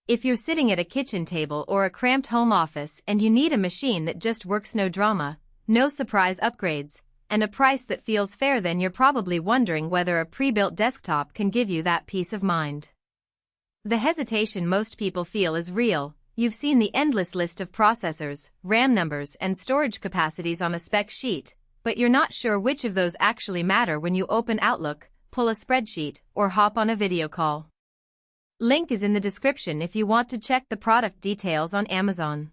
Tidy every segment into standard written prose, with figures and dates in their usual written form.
If you're sitting at a kitchen table or a cramped home office and you need a machine that just works, no drama, no surprise upgrades, and a price that feels fair, then you're probably wondering whether a pre-built desktop can give you that peace of mind. The hesitation most people feel is real. You've seen the endless list of processors, RAM numbers, and storage capacities on a spec sheet, but you're not sure which of those actually matter when you open Outlook, pull a spreadsheet, or hop on a video call. Link is in the description if you want to check the product details on Amazon.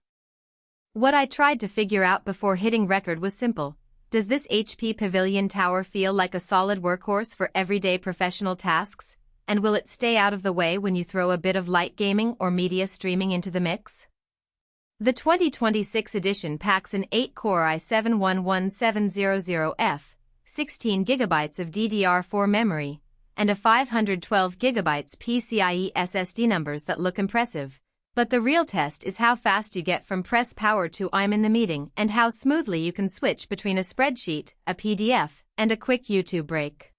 What I tried to figure out before hitting record was simple. Does this HP Pavilion tower feel like a solid workhorse for everyday professional tasks? And will it stay out of the way when you throw a bit of light gaming or media streaming into the mix? The 2026 edition packs an 8-core i7-11700F, 16 GB of DDR4 memory, and a 512 GB PCIe SSD, numbers that look impressive. But the real test is how fast you get from press power to I'm in the meeting, and how smoothly you can switch between a spreadsheet, a PDF, and a quick YouTube break.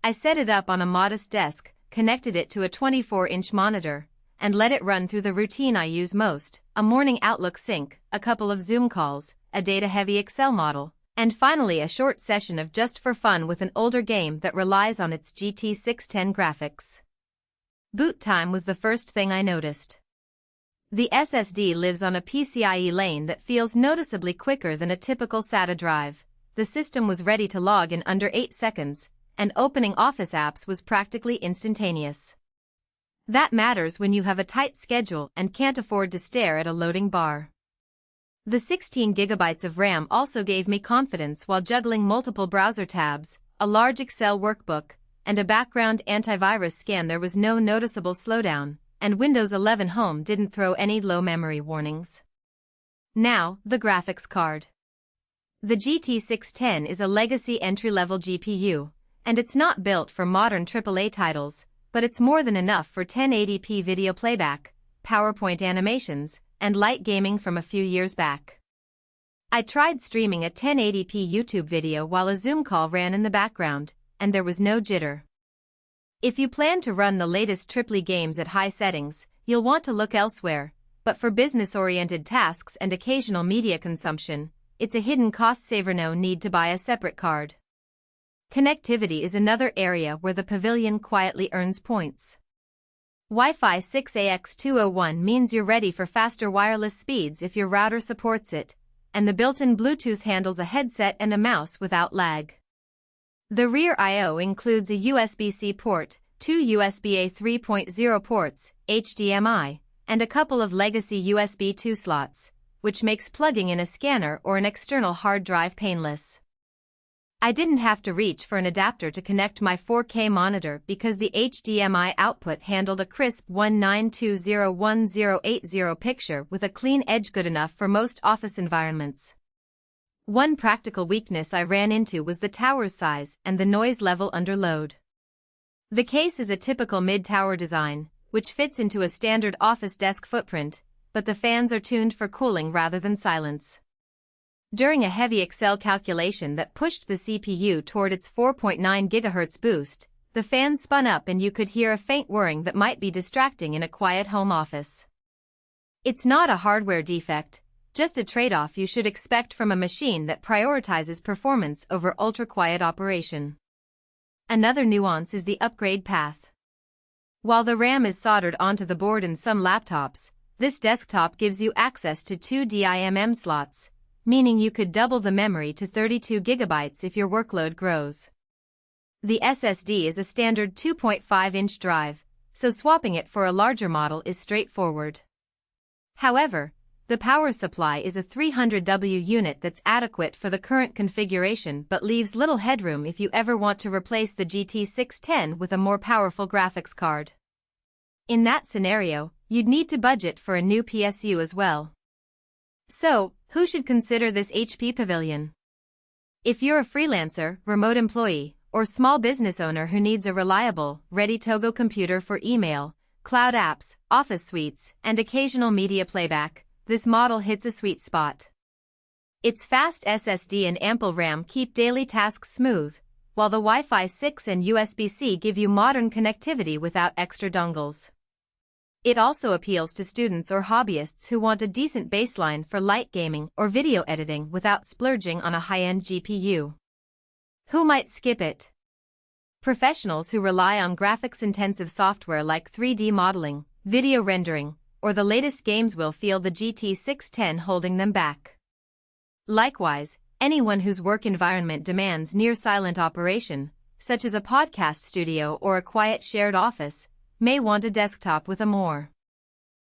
I set it up on a modest desk, connected it to a 24-inch monitor, and let it run through the routine I use most: a morning Outlook sync, a couple of Zoom calls, a data-heavy Excel model, and finally a short session of just for fun with an older game that relies on its GT 610 graphics. Boot time was the first thing I noticed. The SSD lives on a PCIe lane that feels noticeably quicker than a typical SATA drive. The system was ready to log in under 8 seconds, and opening Office apps was practically instantaneous. That matters when you have a tight schedule and can't afford to stare at a loading bar. The 16 GB of RAM also gave me confidence while juggling multiple browser tabs, a large Excel workbook, and a background antivirus scan. There was no noticeable slowdown, and Windows 11 Home didn't throw any low memory warnings. Now, the graphics card. The GT 610 is a legacy entry-level GPU, and it's not built for modern AAA titles, but it's more than enough for 1080p video playback, PowerPoint animations, and light gaming from a few years back. I tried streaming a 1080p YouTube video while a Zoom call ran in the background, and there was no jitter. If you plan to run the latest AAA games at high settings, you'll want to look elsewhere, but for business-oriented tasks and occasional media consumption, it's a hidden cost saver. No need to buy a separate card. Connectivity is another area where the Pavilion quietly earns points. Wi-Fi 6AX201 means you're ready for faster wireless speeds if your router supports it, and the built-in Bluetooth handles a headset and a mouse without lag. The rear I/O includes a USB-C port, 2 USB-A 3.0 ports, HDMI, and a couple of legacy USB 2 slots, which makes plugging in a scanner or an external hard drive painless. I didn't have to reach for an adapter to connect my 4K monitor because the HDMI output handled a crisp 19201080 picture with a clean edge, good enough for most office environments. One practical weakness I ran into was the tower's size and the noise level under load. The case is a typical mid-tower design, which fits into a standard office desk footprint, but the fans are tuned for cooling rather than silence. During a heavy Excel calculation that pushed the CPU toward its 4.9 GHz boost, the fan spun up and you could hear a faint whirring that might be distracting in a quiet home office. It's not a hardware defect, just a trade-off you should expect from a machine that prioritizes performance over ultra-quiet operation. Another nuance is the upgrade path. While the RAM is soldered onto the board in some laptops, this desktop gives you access to 2 DIMM slots, meaning you could double the memory to 32 GB if your workload grows. The SSD is a standard 2.5-inch drive, so swapping it for a larger model is straightforward. However, the power supply is a 300W unit that's adequate for the current configuration but leaves little headroom if you ever want to replace the GT 610 with a more powerful graphics card. In that scenario, you'd need to budget for a new PSU as well. So, who should consider this HP Pavilion? If you're a freelancer, remote employee, or small business owner who needs a reliable, ready-to-go computer for email, cloud apps, office suites, and occasional media playback, this model hits a sweet spot. Its fast SSD and ample RAM keep daily tasks smooth, while the Wi-Fi 6 and USB-C give you modern connectivity without extra dongles. It also appeals to students or hobbyists who want a decent baseline for light gaming or video editing without splurging on a high-end GPU. Who might skip it? Professionals who rely on graphics-intensive software like 3D modeling, video rendering, or the latest games will feel the GT 610 holding them back. Likewise, anyone whose work environment demands near-silent operation, such as a podcast studio or a quiet shared office, may want a desktop with a more